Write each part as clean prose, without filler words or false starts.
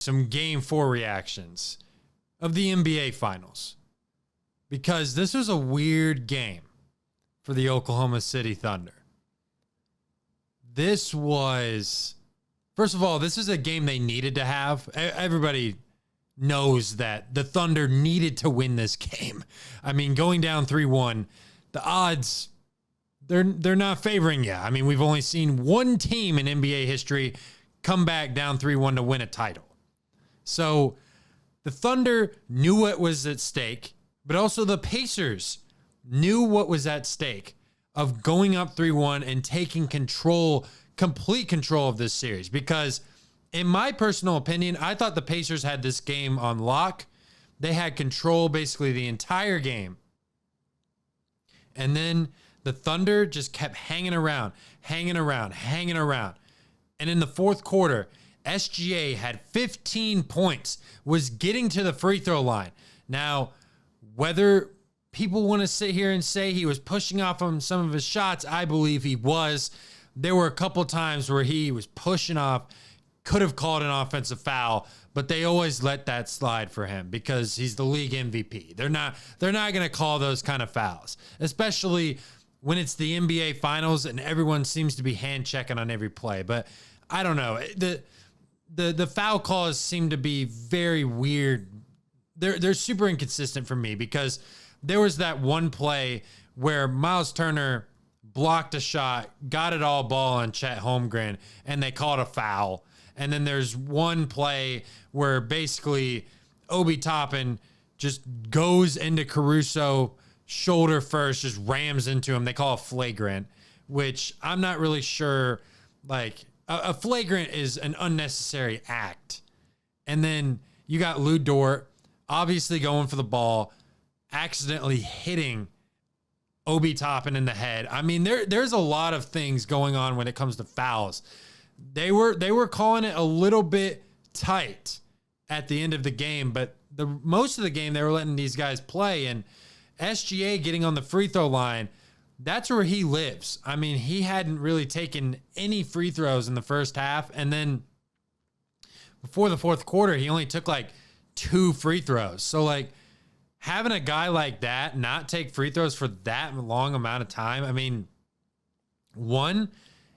some game 4 reactions of the NBA Finals, because this was a weird game for the Oklahoma City Thunder. This was, first of all, this is a game they needed to have. Everybody knows that the Thunder needed to win this game. I mean, going down 3-1, the odds, they're not favoring you. I mean, we've only seen one team in NBA history come back down 3-1 to win a title. So the Thunder knew what was at stake, but also the Pacers knew what was at stake of going up 3-1 and taking control, complete control of this series. Because in my personal opinion, I thought the Pacers had this game on lock. They had control basically the entire game. And then the Thunder just kept hanging around. And in the fourth quarter, SGA had 15 points, was getting to the free throw line. Now, whether people want to sit here and say he was pushing off on some of his shots, I believe he was. There were a couple times where he was pushing off, could have called an offensive foul, but they always let that slide for him because he's the league MVP. They're not going to call those kind of fouls, especially when it's the NBA Finals and everyone seems to be hand checking on every play. But I don't know. The foul calls seem to be very weird. They're super inconsistent for me, because there was that one play where Miles Turner blocked a shot, got it all ball on Chet Holmgren, and they called a foul. And then there's one play where basically Obi Toppin just goes into Caruso shoulder first, just rams into him. They call a flagrant, which I'm not really sure. Like, a flagrant is an unnecessary act. And then you got Lou Dort obviously going for the ball, accidentally hitting Obi Toppin in the head. I mean, there's a lot of things going on when it comes to fouls. They were calling it a little bit tight at the end of the game, but the most of the game they were letting these guys play. And SGA getting on the free throw line, that's where he lives. I mean, he hadn't really taken any free throws in the first half. And then before the fourth quarter, he only took like 2 free throws. So like having a guy like that not take free throws for that long amount of time, I mean, one,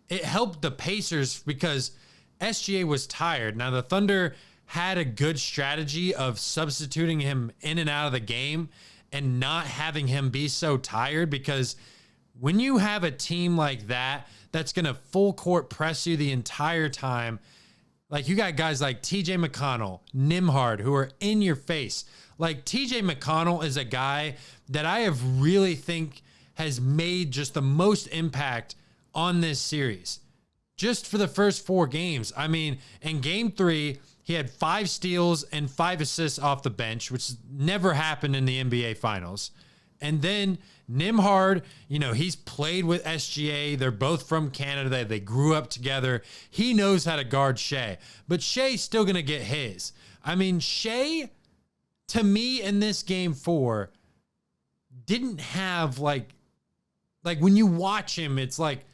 it helped the Pacers because SGA was tired. Now, the Thunder had a good strategy of substituting him in and out of the game and not having him be so tired, because when you have a team like that, that's going to full court press you the entire time, like you got guys like TJ McConnell, Nembhard, who are in your face. Like TJ McConnell is a guy that I have really think has made just the most impact on this series. Just for the first 4 games. I mean, in game 3, he had 5 steals and 5 assists off the bench, which never happened in the NBA Finals. And then Nembhard, he's played with SGA. They're both from Canada. They grew up together. He knows how to guard Shai. But Shai's still going to get his. I mean, Shai, to me, in this game 4, didn't have, like when you watch him, it's like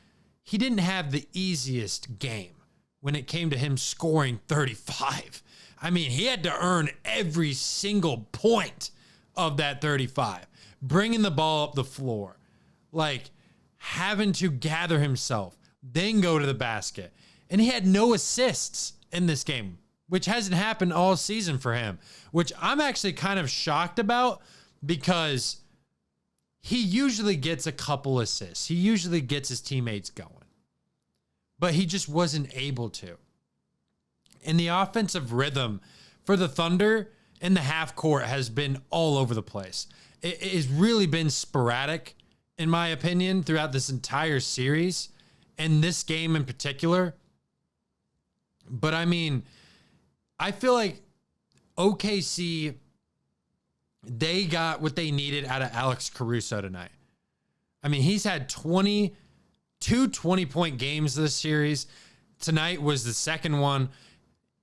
he didn't have the easiest game when it came to him scoring 35. I mean, he had to earn every single point of that 35. Bringing the ball up the floor, like having to gather himself, then go to the basket. And he had no assists in this game, which hasn't happened all season for him, which I'm actually kind of shocked about, because he usually gets a couple assists. He usually gets his teammates going, but he just wasn't able to. And the offensive rhythm for the Thunder in the half court has been all over the place. It has really been sporadic, in my opinion, throughout this entire series, and this game in particular. But I mean, I feel like OKC, they got what they needed out of Alex Caruso tonight. I mean, he's had 2 20-point games this series. Tonight was the second one.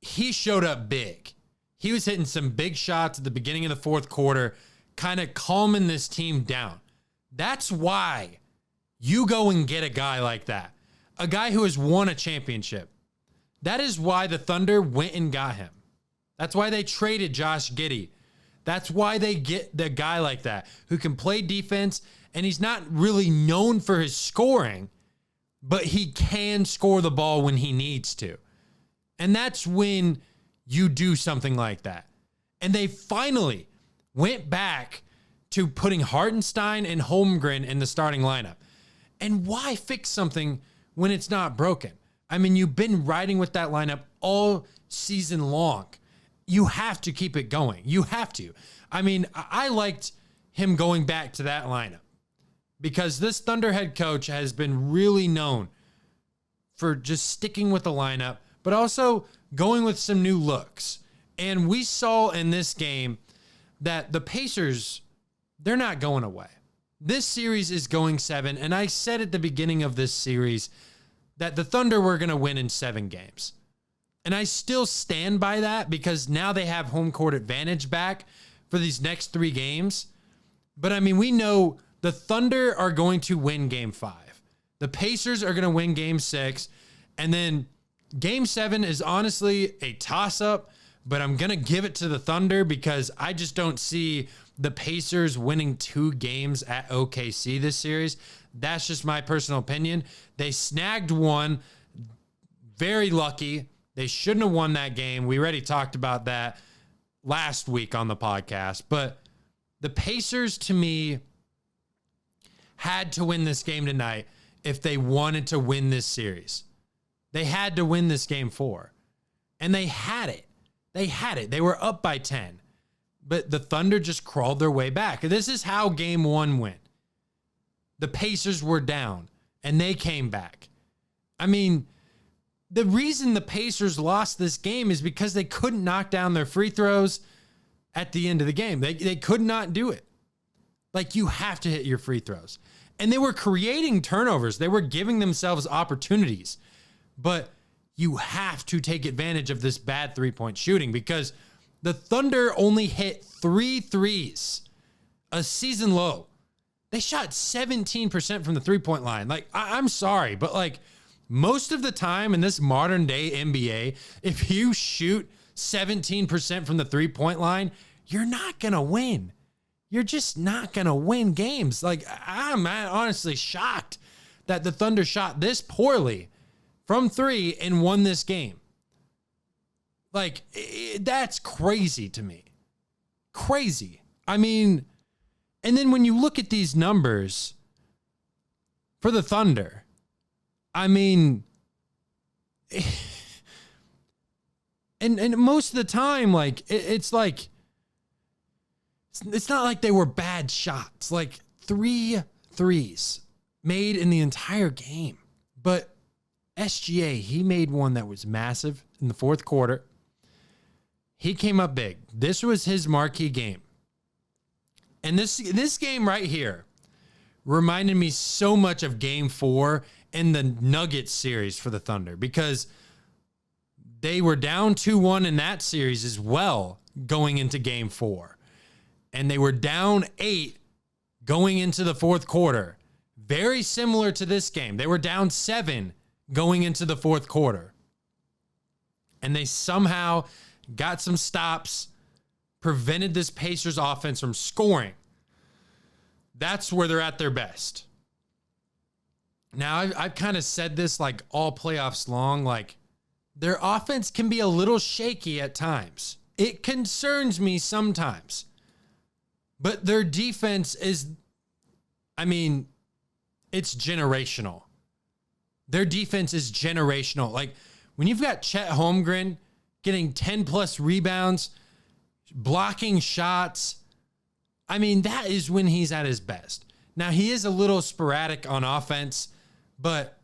He showed up big. He was hitting some big shots at the beginning of the fourth quarter, kind of calming this team down. That's why you go and get a guy like that, a guy who has won a championship. That is why the Thunder went and got him. That's why they traded Josh Giddey. That's why they get the guy like that who can play defense, and he's not really known for his scoring, but he can score the ball when he needs to. And that's when you do something like that. And they finally went back to putting Hartenstein and Holmgren in the starting lineup. And why fix something when it's not broken? I mean, you've been riding with that lineup all season long. You have to keep it going. You have to. I mean, I liked him going back to that lineup because this Thunder head coach has been really known for just sticking with the lineup, but also going with some new looks. And we saw in this game that the Pacers, they're not going away. This series is going 7, and I said at the beginning of this series that the Thunder were going to win in 7 games. And I still stand by that because now they have home court advantage back for these next 3 games. But I mean, we know the Thunder are going to win game 5. The Pacers are going to win game 6. And then game 7 is honestly a toss-up, but I'm going to give it to the Thunder because I just don't see the Pacers winning 2 games at OKC this series. That's just my personal opinion. They snagged one. Very lucky. They shouldn't have won that game. We already talked about that last week on the podcast. But the Pacers, to me, had to win this game tonight if they wanted to win this series. They had to win this game 4. And they had it. They had it. They were up by 10. But the Thunder just crawled their way back. This is how game 1 went. The Pacers were down, and they came back. I mean, the reason the Pacers lost this game is because they couldn't knock down their free throws at the end of the game. They could not do it. Like, you have to hit your free throws. And they were creating turnovers. They were giving themselves opportunities. But you have to take advantage of this bad three-point shooting because the Thunder only hit 3 threes, a season low. They shot 17% from the three-point line. Like, I'm sorry, but like most of the time in this modern day NBA, if you shoot 17% from the three-point line, you're not going to win. You're just not going to win games. Like, I'm honestly shocked that the Thunder shot this poorly from 3 and won this game. Like, that's crazy to me. Crazy. I mean, and then when you look at these numbers for the Thunder, I mean, and most of the time, like, it's like, it's not like they were bad shots. Like 3 threes made in the entire game. But SGA, he made one that was massive in the fourth quarter. He came up big. This was his marquee game. And this game right here reminded me so much of game 4 in the Nuggets series for the Thunder because they were down 2-1 in that series as well going into game 4. And they were down 8 going into the fourth quarter. Very similar to this game. They were down 7 going into the fourth quarter. And they somehow got some stops, prevented this Pacers offense from scoring. That's where they're at their best. Now, I've kind of said this like all playoffs long, like their offense can be a little shaky at times. It concerns me sometimes. But their defense is, I mean, it's generational. Their defense is generational. Like when you've got Chet Holmgren getting 10 plus rebounds, blocking shots, I mean, that is when he's at his best. Now, he is a little sporadic on offense, but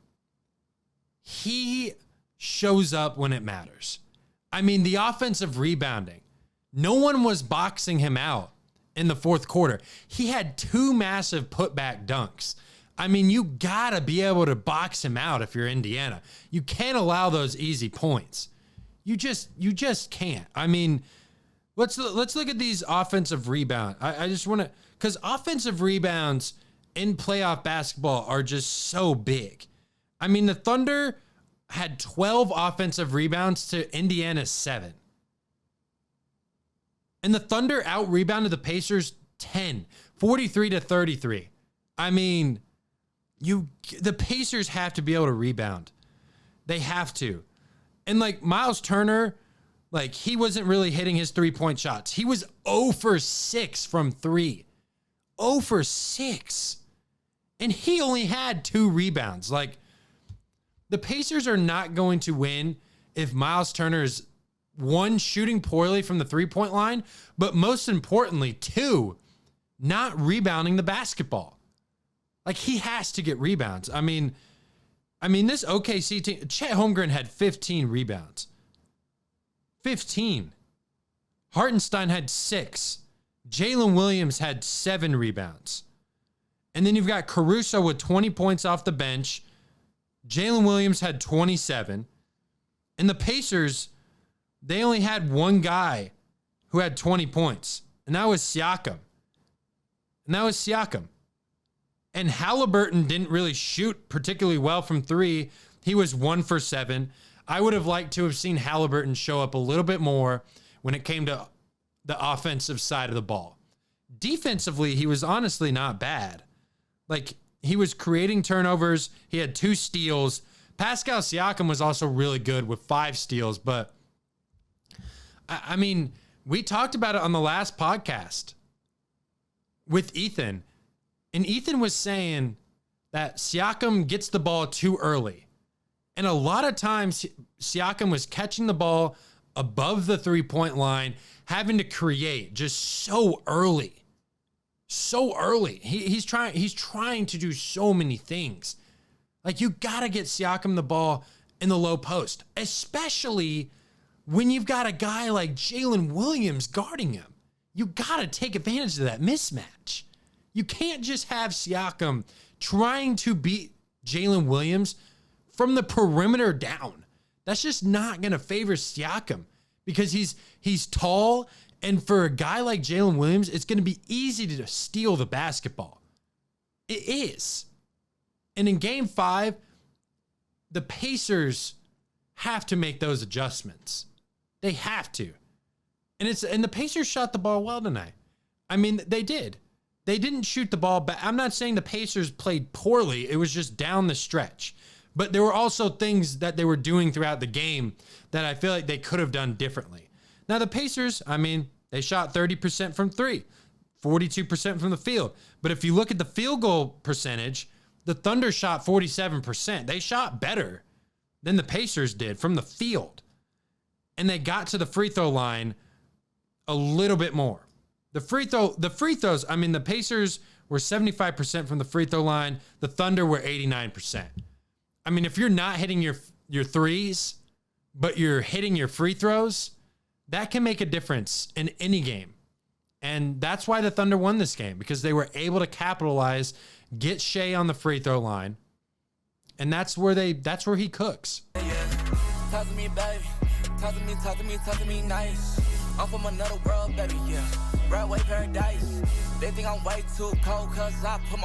he shows up when it matters. I mean, the offensive rebounding, no one was boxing him out in the fourth quarter. He had 2 massive putback dunks. I mean, you gotta be able to box him out if you're Indiana. You can't allow those easy points. You just can't. I mean, let's look at these offensive rebounds. I just want to, because offensive rebounds in playoff basketball are just so big. I mean, the Thunder had 12 offensive rebounds to Indiana's 7. And the Thunder out-rebounded the Pacers 43-33. I mean, the Pacers have to be able to rebound. They have to. And like Miles Turner, like he wasn't really hitting his 3-point shots. He was 0 for 6 from 3. 0 for 6. And he only had 2 rebounds. Like, the Pacers are not going to win if Miles Turner is, 1, shooting poorly from the 3-point line, but most importantly, 2, not rebounding the basketball. Like, he has to get rebounds. I mean, this OKC team, Chet Holmgren had 15 rebounds. 15. Hartenstein had 6. Jalen Williams had 7 rebounds. And then you've got Caruso with 20 points off the bench. Jalen Williams had 27. And the Pacers, they only had one guy who had 20 points. And that was Siakam. And Halliburton didn't really shoot particularly well from 3. He was 1 for 7. I would have liked to have seen Halliburton show up a little bit more when it came to the offensive side of the ball. Defensively, he was honestly not bad. Like, he was creating turnovers. He had 2 steals. Pascal Siakam was also really good with 5 steals. But, I mean, we talked about it on the last podcast with Ethan. And Ethan was saying that Siakam gets the ball too early. And a lot of times, Siakam was catching the ball above the 3-point line, having to create just so early. So early. He's trying to do so many things. Like, you got to get Siakam the ball in the low post, especially when you've got a guy like Jalen Williams guarding him. You got to take advantage of that mismatch. You can't just have Siakam trying to beat Jalen Williams from the perimeter down. That's just not going to favor Siakam because he's tall, and for a guy like Jalen Williams, it's going to be easy to steal the basketball. It is. And in Game 5, the Pacers have to make those adjustments. They have to. And the Pacers shot the ball well tonight. I mean, they did. They didn't shoot the ball back. I'm not saying the Pacers played poorly. It was just down the stretch. But there were also things that they were doing throughout the game that I feel like they could have done differently. Now, the Pacers, I mean, they shot 30% from 3, 42% from the field. But if you look at the field goal percentage, the Thunder shot 47%. They shot better than the Pacers did from the field. And they got to the free throw line a little bit more. The free throws, I mean, the Pacers were 75% from the free throw line. The Thunder were 89%. I mean, if you're not hitting your threes, but you're hitting your free throws, that can make a difference in any game. And that's why the Thunder won this game, because they were able to capitalize, get Shea on the free throw line, and that's where he cooks. Talk to me, baby. Talk to me nice. I'm from another world, baby, yeah. Broadway paradise. They think I'm way too cold, cause I put my